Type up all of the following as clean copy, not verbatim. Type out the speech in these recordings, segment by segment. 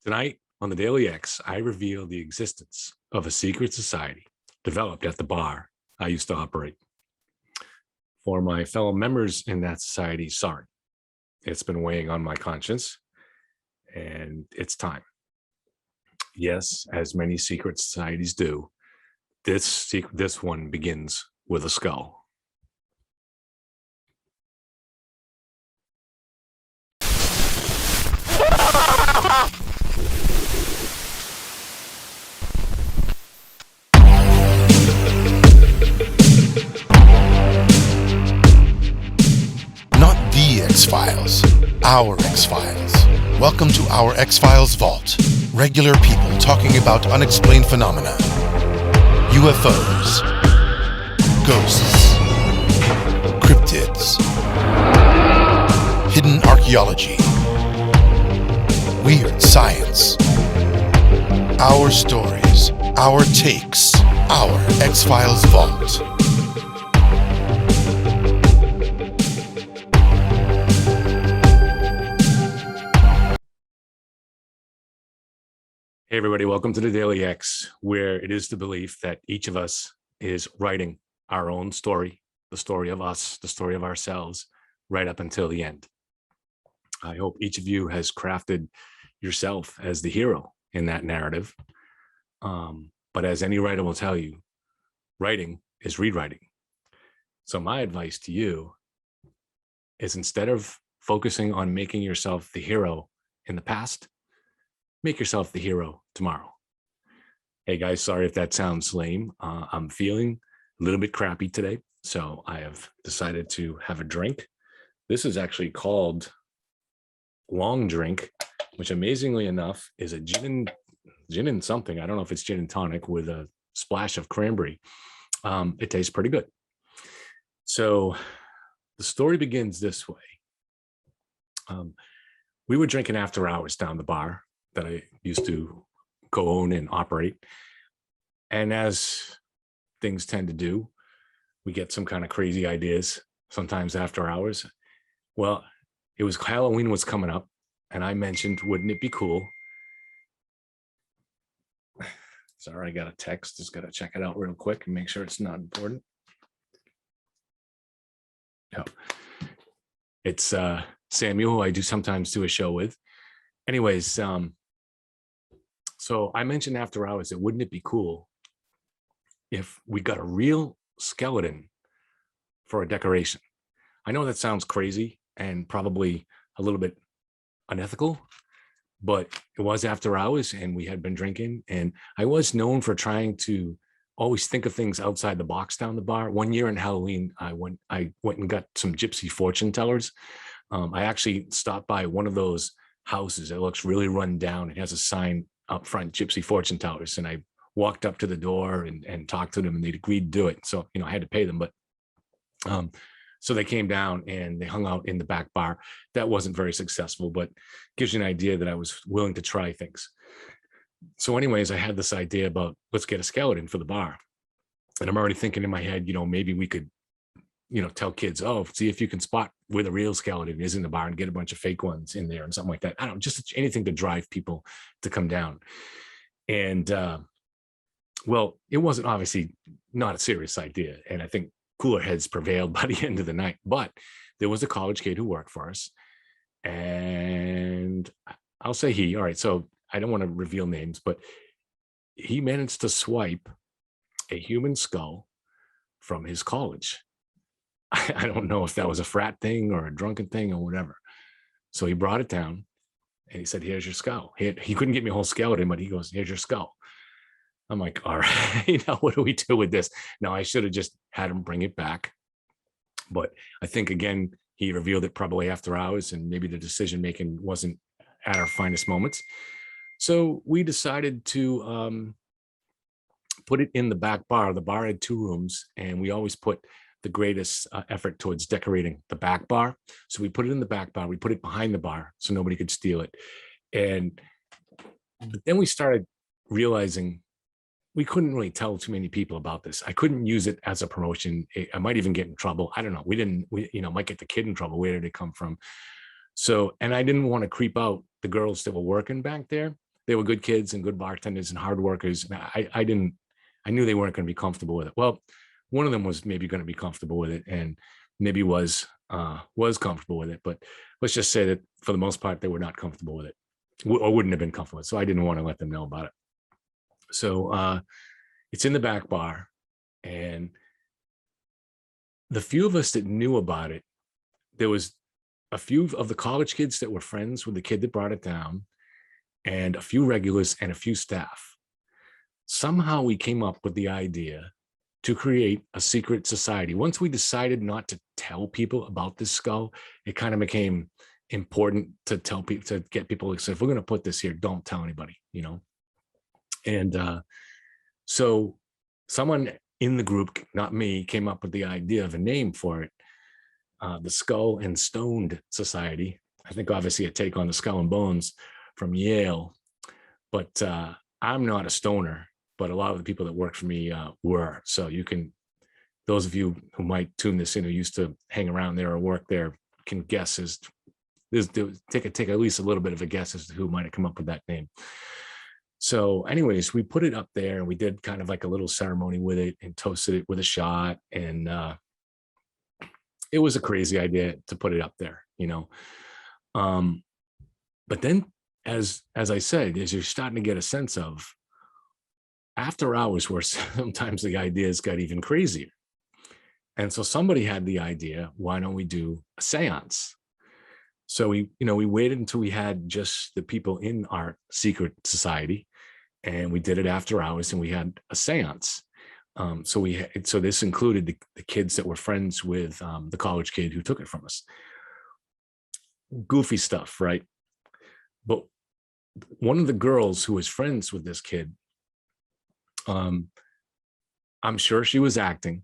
Tonight on the Daily X, I reveal the existence of a secret society developed at the bar I used to operate. For my fellow members in that society, sorry, it's been weighing on my conscience, and it's time. Yes, as many secret societies do, this one begins with a skull. Not the X-Files, our X-Files. Welcome to our X-Files Vault. Regular people talking about unexplained phenomena. UFOs. Ghosts. Cryptids. Hidden archaeology. Weird science. Our stories. Our takes. Our X-Files Vault. Hey, everybody, welcome to the Daily X, where it is the belief that each of us is writing our own story, the story of us, the story of ourselves, right up until the end. I hope each of you has crafted yourself as the hero in that narrative. But as any writer will tell you, writing is rewriting. So my advice to you is, instead of focusing on making yourself the hero in the past, make yourself the hero tomorrow. Hey guys, sorry if that sounds lame. I'm feeling a little bit crappy today, so I have decided to have a drink. This is actually called Long Drink, which amazingly enough is a gin and something. I don't know if it's gin and tonic with a splash of cranberry. It tastes pretty good. So the story begins this way. We were drinking after hours down the bar that I used to co-own and operate. And as things tend to do, we get some kind of crazy ideas sometimes after hours. Well, it was Halloween was coming up, and I mentioned, wouldn't it be cool? Sorry, I got a text. Just got to check it out real quick and make sure it's not important. No, it's Samuel, who I do sometimes do a show with. Anyways, so I mentioned after hours that wouldn't it be cool if we got a real skeleton for a decoration? I know that sounds crazy and probably a little bit unethical, but it was after hours and we had been drinking, and I was known for trying to always think of things outside the box down the bar. One year in Halloween, I went and got some gypsy fortune tellers. I actually stopped by one of those houses that looks really run down. It has a sign up front, Gypsy Fortune Tellers, and I walked up to the door and talked to them, and they'd agreed to do it. So, I had to pay them, but so they came down and they hung out in the back bar. That wasn't very successful, but gives you an idea that I was willing to try things. So anyways, I had this idea about, let's get a skeleton for the bar. And I'm already thinking in my head, maybe we could, tell kids, oh, see if you can spot where the real skeleton is in the bar and get a bunch of fake ones in there and something like that. I don't know, just anything to drive people to come down. And well, it wasn't obviously not a serious idea. And I think cooler heads prevailed by the end of the night. But there was a college kid who worked for us. And I'll say he, all right, so I don't want to reveal names, but he managed to swipe a human skull from his college. I don't know if that was a frat thing or a drunken thing or whatever. So he brought it down and he said, here's your skull. He couldn't get me a whole skeleton, but he goes, here's your skull. I'm like, all right, now what do we do with this? Now, I should have just had him bring it back. But I think, again, he revealed it probably after hours, and maybe the decision-making wasn't at our finest moments. So we decided to put it in the back bar. The bar had 2 rooms, and we always put the greatest effort towards decorating the back bar. So we put it in the back bar. We put it behind the bar so nobody could steal it. And then we started realizing we couldn't really tell too many people about this. I couldn't use it as a promotion. I might even get in trouble. I don't know. We might get the kid in trouble. Where did it come from? So, and I didn't want to creep out the girls that were working back there. they were good kids and good bartenders and hard workers. And I knew they weren't going to be comfortable with it. Well, one of them was maybe going to be comfortable with it, and maybe was comfortable with it. But let's just say that for the most part, they were not comfortable with it, or wouldn't have been comfortable with it. So I didn't want to let them know about it. So it's in the back bar, and the few of us that knew about it, there was a few of the college kids that were friends with the kid that brought it down, and a few regulars and a few staff. Somehow we came up with the idea to create a secret society. Once we decided not to tell people about this skull, it kind of became important to tell people, to get people to say, if we're going to put this here, don't tell anybody, And so someone in the group, not me, came up with the idea of a name for it, the Skull and Stoned Society. I think obviously a take on the Skull and Bones from Yale, but I'm not a stoner, but a lot of the people that work for me were. So you can, those of you who might tune this in, who used to hang around there or work there, can guess take at least a little bit of a guess as to who might have come up with that name. So anyways, we put it up there and we did kind of like a little ceremony with it and toasted it with a shot. And it was a crazy idea to put it up there, But then as I said, as you're starting to get a sense of, after hours where sometimes the ideas got even crazier. And so somebody had the idea, why don't we do a seance? So we waited until we had just the people in our secret society, and we did it after hours, and we had a seance. So this included the kids that were friends with the college kid who took it from us. Goofy stuff, right? But one of the girls who was friends with this kid, I'm sure she was acting,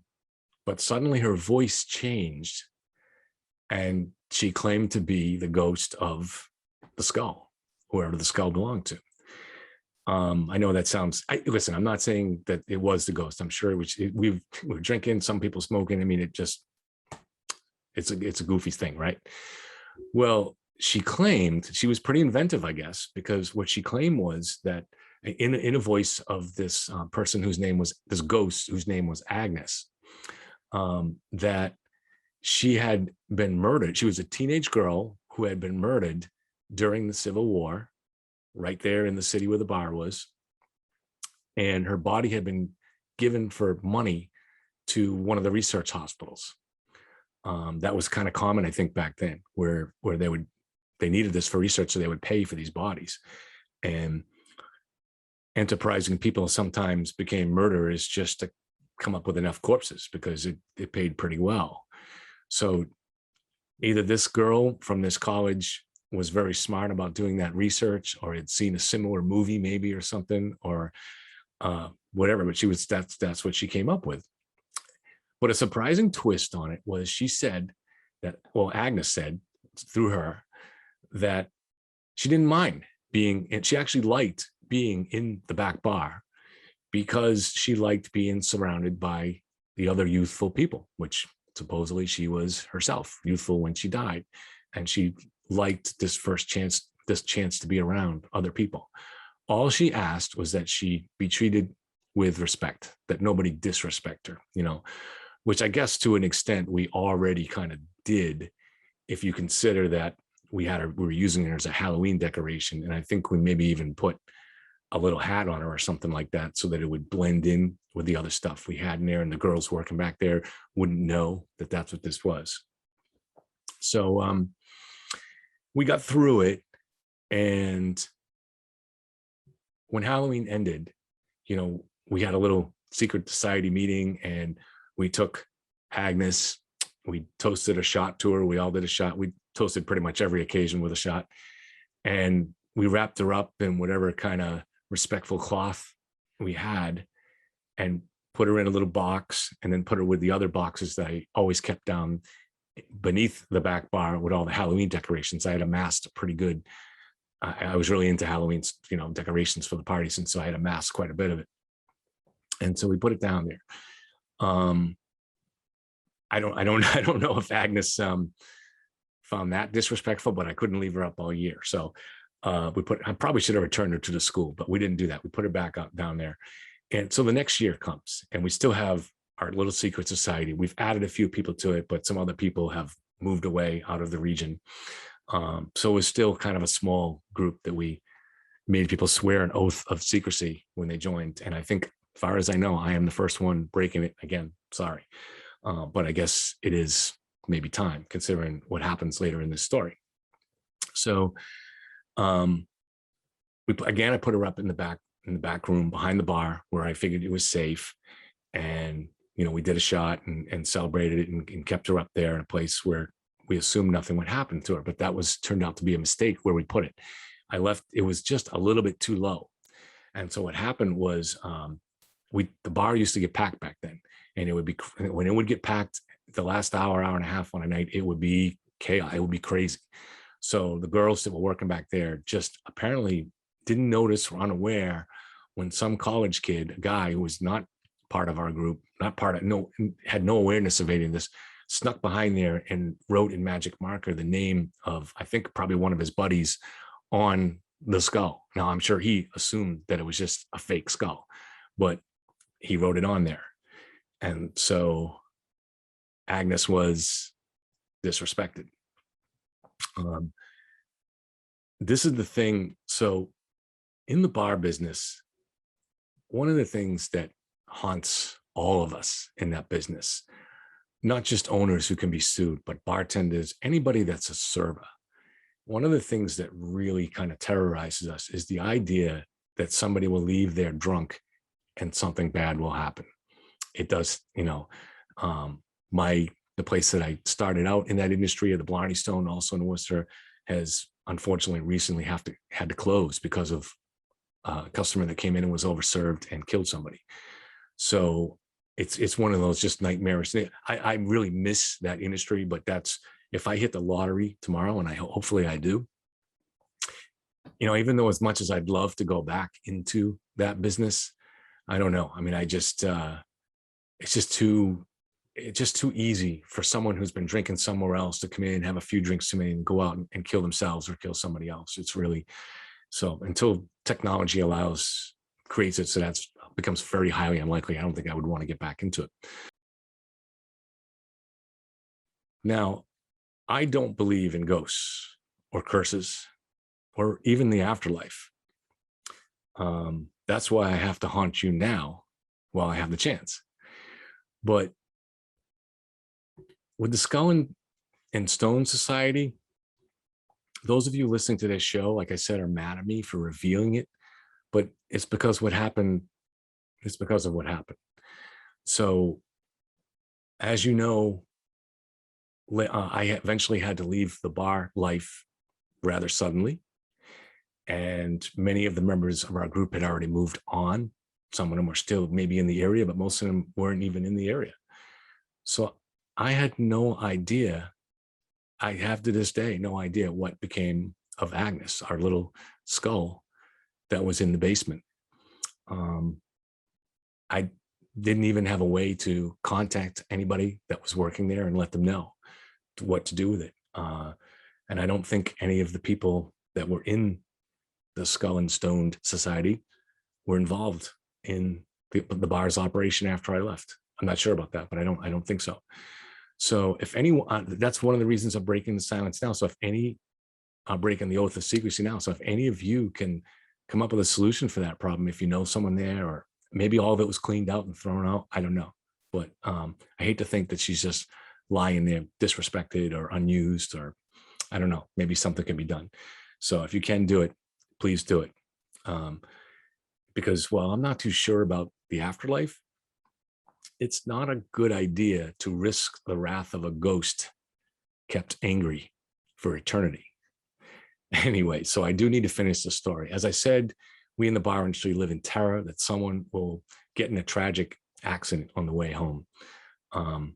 but suddenly her voice changed, and she claimed to be the ghost of the skull, whoever the skull belonged to. I know that sounds, listen, I'm not saying that it was the ghost. I'm sure we were drinking, some people smoking. I mean, it's a goofy thing, right? Well, she claimed, she was pretty inventive, I guess, because what she claimed was that in a voice of this person whose name was, this ghost whose name was Agnes, that she had been murdered. She was a teenage girl who had been murdered during the Civil War, right there in the city where the bar was. And her body had been given for money to one of the research hospitals. That was kind of common, I think, back then, where they needed this for research, so they would pay for these bodies. And enterprising people sometimes became murderers just to come up with enough corpses, because it paid pretty well. So either this girl from this college was very smart about doing that research, or had seen a similar movie maybe or something, or whatever, but that's what she came up with. But a surprising twist on it was, she said that, well, Agnes said through her that she didn't mind being, and she actually liked being in the back bar, because she liked being surrounded by the other youthful people, which supposedly she was herself, youthful when she died. And she liked this chance to be around other people. All she asked was that she be treated with respect, that nobody disrespect her, which I guess to an extent we already kind of did, if you consider that we were using her as a Halloween decoration. And I think we maybe even put a little hat on her or something like that, so that it would blend in with the other stuff we had in there, and the girls working back there wouldn't know that that's what this was. So we got through it, and when Halloween ended, we had a little secret society meeting, and we took Agnes, we toasted a shot to her. We all did a shot. We toasted pretty much every occasion with a shot, and we wrapped her up in whatever kind of respectful cloth we had, and put her in a little box, and then put her with the other boxes that I always kept down beneath the back bar with all the Halloween decorations. I had amassed pretty good. I was really into Halloween, decorations for the parties, and so I had amassed quite a bit of it. And so we put it down there. I don't know if Agnes found that disrespectful, but I couldn't leave her up all year. So I probably should have returned her to the school, but we didn't do that. We put her back up down there. And so the next year comes and we still have our little secret society. We've added a few people to it, but some other people have moved away out of the region. So it's still kind of a small group that we made people swear an oath of secrecy when they joined. And I think, as far as I know, I am the first one breaking it again. Sorry. But I guess it is maybe time, considering what happens later in this story. So I put her up in the back room behind the bar where I figured it was safe. And, we did a shot and celebrated it and kept her up there in a place where we assumed nothing would happen to her. But that turned out to be a mistake where we put it. It was just a little bit too low. And so what happened was the bar used to get packed back then. And it would be, when it would get packed, the last hour and a half on a night, it would be chaos. It would be crazy. So the girls that were working back there just apparently didn't notice or unaware when some college kid, a guy who was not part of our group, had no awareness of any of this, snuck behind there and wrote in magic marker the name of, I think, probably one of his buddies on the skull. Now, I'm sure he assumed that it was just a fake skull, but he wrote it on there. And so Agnes was disrespected. This is the thing. So in the bar business, one of the things that haunts all of us in that business, not just owners who can be sued, but bartenders, anybody that's a server. One of the things that really kind of terrorizes us is the idea that somebody will leave there drunk and something bad will happen. It does, the place that I started out in that industry, the Blarney Stone, also in Worcester, has unfortunately recently had to close because of a customer that came in and was overserved and killed somebody. So it's one of those just nightmarish things. I really miss that industry, but if I hit the lottery tomorrow, and hopefully I do, even though as much as I'd love to go back into that business, I don't know. I mean, it's just too easy for someone who's been drinking somewhere else to come in, have a few drinks too many, and go out and kill themselves or kill somebody else. It's really, so until technology creates it so that becomes very highly unlikely, I don't think I would want to get back into it. Now, I don't believe in ghosts or curses or even the afterlife. That's why I have to haunt you now while I have the chance. But with the Skull and Stone Society, those of you listening to this show, like I said, are mad at me for revealing it, but it's because of what happened. So, as you know, I eventually had to leave the bar life rather suddenly. And many of the members of our group had already moved on. Some of them were still maybe in the area, but most of them weren't even in the area. So I had no idea. I have to this day no idea what became of Agnes, our little skull that was in the basement. I didn't even have a way to contact anybody that was working there and let them know what to do with it. And I don't think any of the people that were in the Skull and Stone Society were involved in the bar's operation after I left. I'm not sure about that, but I don't think so. So if anyone, that's one of the reasons I'm breaking the silence now. So I'm breaking the oath of secrecy now. So if any of you can come up with a solution for that problem, if you know someone there, or maybe all of it was cleaned out and thrown out, I don't know. But I hate to think that she's just lying there disrespected or unused, or I don't know, maybe something can be done. So if you can do it, please do it. Because while I'm not too sure about the afterlife, it's not a good idea to risk the wrath of a ghost kept angry for eternity. Anyway, so I do need to finish the story. As I said, we in the bar industry live in terror that someone will get in a tragic accident on the way home. I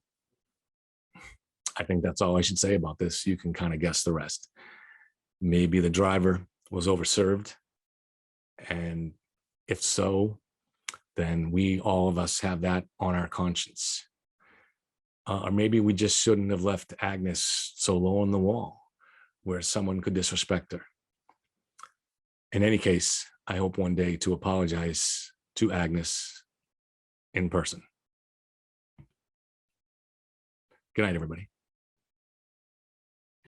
think that's all I should say about this. You can kind of guess the rest. Maybe the driver was overserved. And if so, then all of us have that on our conscience. Or maybe we just shouldn't have left Agnes so low on the wall where someone could disrespect her. in any case, I hope one day to apologize to Agnes in person. Good night, everybody.